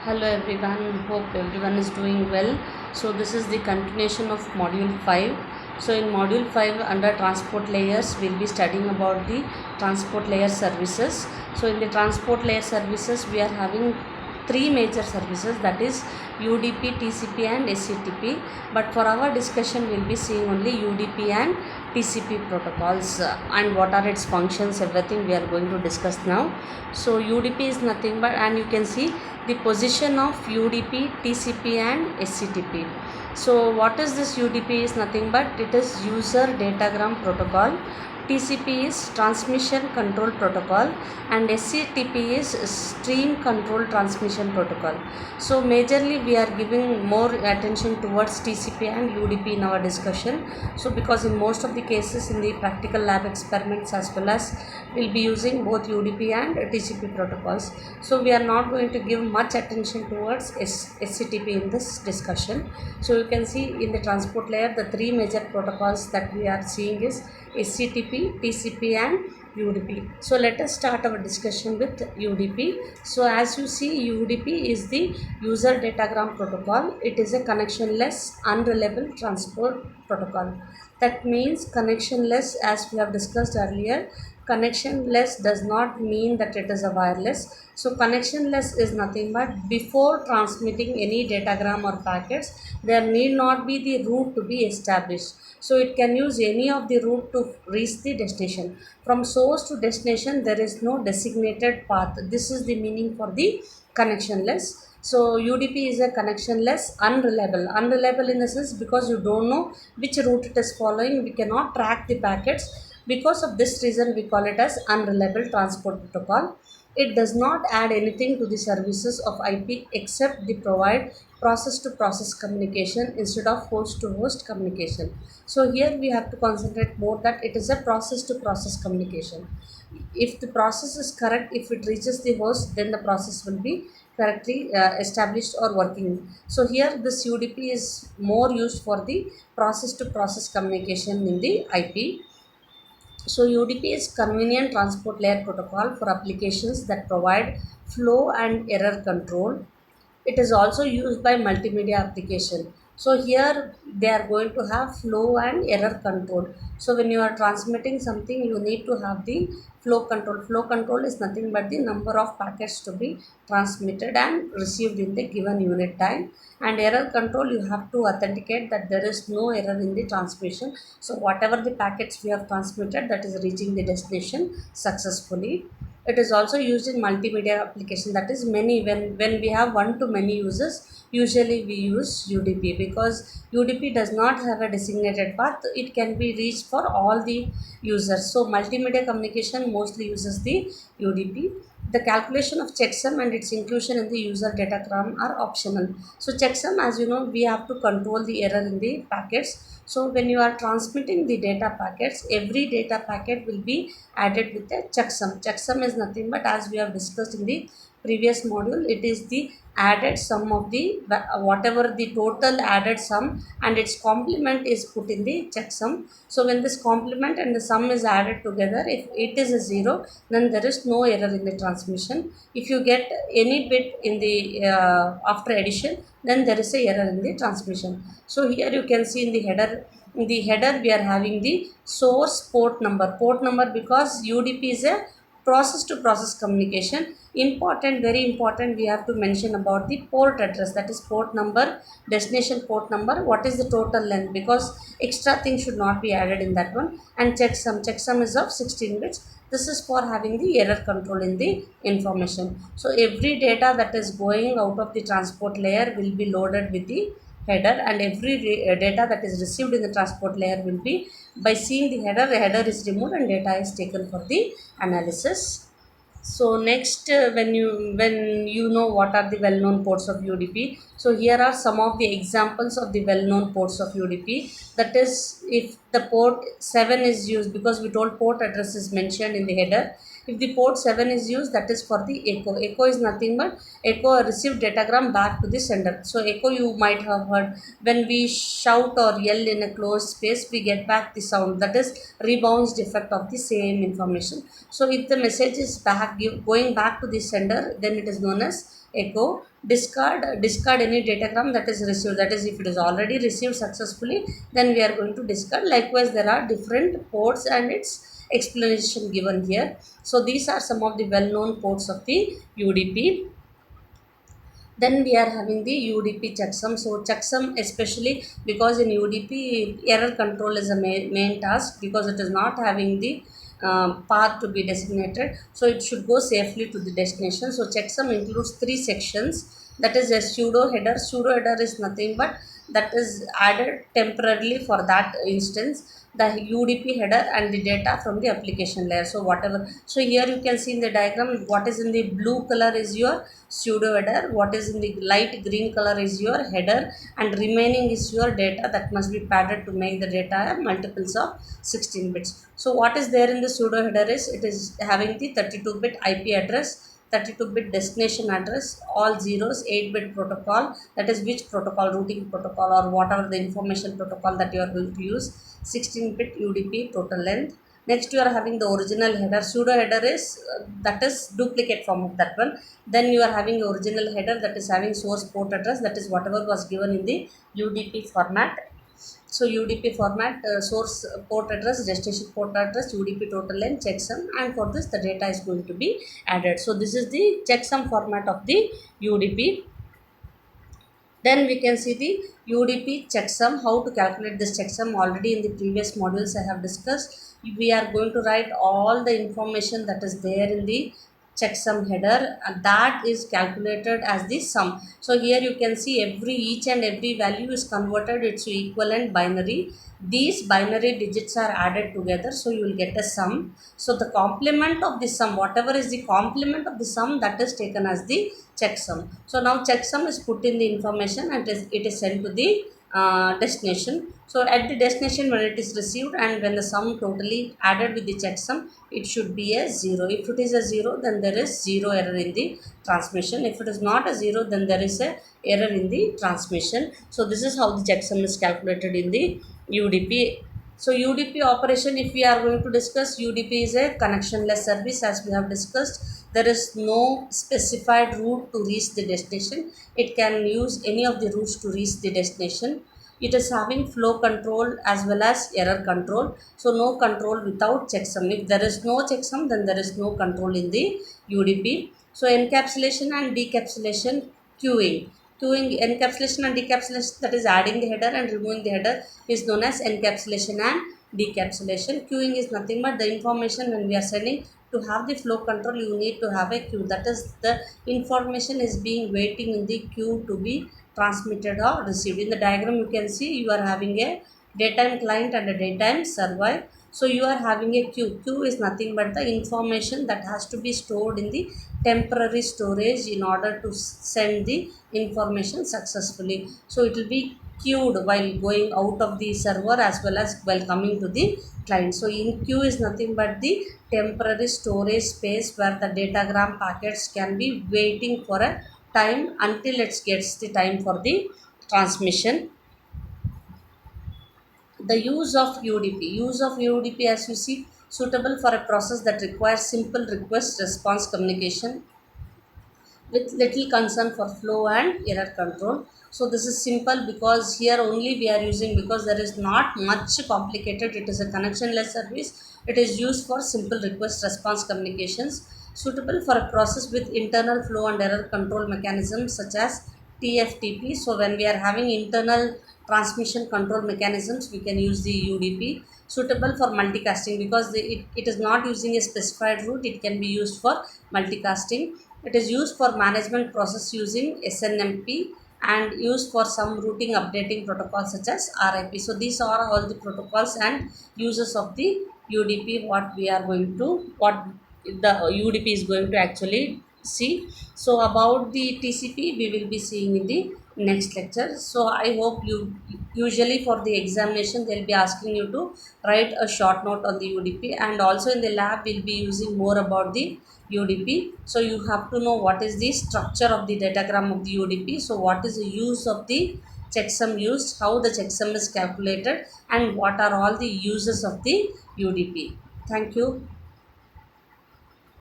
Hello everyone, hope everyone is doing well. So this is the continuation of module 5. So in module 5 under transport layers we'll be studying about the transport layer services. So in the transport layer services we are having three major services, that is UDP, TCP and SCTP, but for our discussion we'll be seeing only UDP and TCP protocols and what are its functions, everything we are going to discuss now. So UDP is nothing but, and you can see the position of UDP, TCP and SCTP. So what is this? UDP is nothing but it is user datagram protocol, TCP is transmission control protocol and SCTP is stream control transmission protocol. So majorly we are giving more attention towards TCP and UDP in our discussion. So because in most of the cases in the practical lab experiments as well as we'll be using both UDP and TCP protocols. So we are not going to give much attention towards SCTP in this discussion. So you can see in the transport layer the three major protocols that we are seeing is SCTP, TCP and UDP. So let us start our discussion with UDP. So as you see, UDP is the user datagram protocol. It is a connectionless unreliable transport protocol. That means connectionless, as we have discussed earlier. Connectionless does not mean that it is a wireless. So connectionless is nothing but before transmitting any datagram or packets, there need not be the route to be established. So it can use any of the route to reach the destination. From source to destination, there is no designated path. This is the meaning for the connectionless. So UDP is a connectionless, unreliable. Unreliable in the sense because you don't know which route it is following. We cannot track the packets. Because of this reason, we call it as unreliable transport protocol. It does not add anything to the services of IP except the provide process to process communication instead of host to host communication. So here we have to concentrate more that it is a process to process communication. If the process is correct, if it reaches the host, then the process will be correctly established or working. So here this UDP is more used for the process to process communication in the IP. So UDP is convenient transport layer protocol for applications that provide flow and error control. It is also used by multimedia application. So here they are going to have flow and error control. So when you are transmitting something, you need to have the flow control. Flow control is nothing but the number of packets to be transmitted and received in the given unit time. And error control, you have to authenticate that there is no error in the transmission. So whatever the packets we have transmitted, that is reaching the destination successfully. It is also used in multimedia application, that is many, when we have one to many users, usually we use UDP because UDP does not have a designated path. It can be reached for all the users. So multimedia communication mostly uses the UDP. The calculation of checksum and its inclusion in the user datagram are optional. So checksum, as you know, we have to control the error in the packets. So when you are transmitting the data packets, every data packet will be added with a checksum. Checksum is nothing but, as we have discussed in the previous module, it is the added sum of the whatever the total added sum and its complement is put in the checksum. So when this complement and the sum is added together, if it is a 0, then there is no error in the transmission. If you get any bit in the after addition, then there is a error in the transmission. So here you can see in the header, we are having the source port number. Port number because UDP is a process to process communication. Important, very important, we have to mention about the port address, that is port number, destination port number, what is the total length, because extra things should not be added in that one. And checksum is of 16 bits. This is for having the error control in the information. So every data that is going out of the transport layer will be loaded with the header, and every data that is received in the transport layer will be, by seeing the header is removed and data is taken for the analysis. So next, when you know what are the well-known ports of UDP, so here are some of the examples of the well-known ports of UDP. That is, if the port 7 is used, because we told port address is mentioned in the header. If the port 7 is used, that is for the echo. Echo is nothing but echo a received datagram back to the sender. So echo, you might have heard, when we shout or yell in a closed space, we get back the sound, that is rebounds effect of the same information. So if the message is going back to the sender, then it is known as echo. Discard any datagram that is received, that is if it is already received successfully, then we are going to discard. Likewise, there are different ports and its explanation given here. So these are some of the well known ports of the UDP. Then we are having the UDP checksum. So checksum, especially because in UDP error control is a main task, because it is not having the path to be designated, so it should go safely to the destination. So checksum includes three sections, that is a pseudo header. Pseudo header is nothing but that is added temporarily for that instance, the UDP header and the data from the application layer. So whatever, so here you can see in the diagram, what is in the blue color is your pseudo header, what is in the light green color is your header, and remaining is your data that must be padded to make the data multiples of 16 bits. So what is there in the pseudo header is, it is having the 32-bit IP address, 32-bit destination address, all zeros, 8-bit protocol, that is which protocol, routing protocol or whatever the information protocol that you are going to use, 16-bit UDP total length. Next you are having the original header. Pseudo header is that is duplicate form of that one. Then you are having original header, that is having source port address, that is whatever was given in the UDP format. So UDP format, source port address, destination port address, UDP total length, checksum, and for this the data is going to be added. So this is the checksum format of the UDP. Then we can see the UDP checksum. How to calculate this checksum? Already in the previous modules I have discussed. We are going to write all the information that is there in the checksum header, and that is calculated as the sum. So here you can see each and every value is converted into equivalent binary. These binary digits are added together, so you will get a sum. So the complement of the sum, whatever is the complement of the sum, that is taken as the checksum. So now checksum is put in the information and it is sent to the destination. So at the destination, when it is received and when the sum totally added with the checksum, it should be a 0. If it is a 0, then there is 0 error in the transmission. If it is not a 0, then there is a error in the transmission. So this is how the checksum is calculated in the UDP. So UDP operation, if we are going to discuss, UDP is a connectionless service, as we have discussed. There is no specified route to reach the destination. It can use any of the routes to reach the destination. It is having flow control as well as error control. So no control without checksum. If there is no checksum, then there is no control in the UDP. So encapsulation and decapsulation, queuing. Queuing, encapsulation and decapsulation, that is adding the header and removing the header, is known as encapsulation and decapsulation. Queuing is nothing but the information when we are sending. To have the flow control, you need to have a queue, that is the information is being waiting in the queue to be transmitted or received. In the diagram you can see you are having a daytime client and a daytime server. So you are having a queue. Queue is nothing but the information that has to be stored in the temporary storage in order to send the information successfully. So it will be queued while going out of the server as well as while coming to the client. So in queue is nothing but the temporary storage space where the datagram packets can be waiting for a time until it gets the time for the transmission. The use of UDP. Use of UDP, as you see, suitable for a process that requires simple request response communication with little concern for flow and error control. So this is simple because here only we are using, because there is not much complicated. It is a connectionless service. It is used for simple request response communications, suitable for a process with internal flow and error control mechanisms such as TFTP. So when we are having internal transmission control mechanisms, we can use the UDP. Suitable for multicasting because it is not using a specified route. It can be used for multicasting. It is used for management process using SNMP and used for some routing updating protocols such as RIP. So these are all the protocols and uses of the UDP, what we are going to, what the UDP is going to actually see. So about the TCP we will be seeing in the next lecture. So I hope you, usually for the examination they will be asking you to write a short note on the UDP, and also in the lab we will be using more about the UDP. So you have to know what is the structure of the datagram of the UDP. So what is the use of the checksum used, how the checksum is calculated, and what are all the uses of the UDP. Thank you.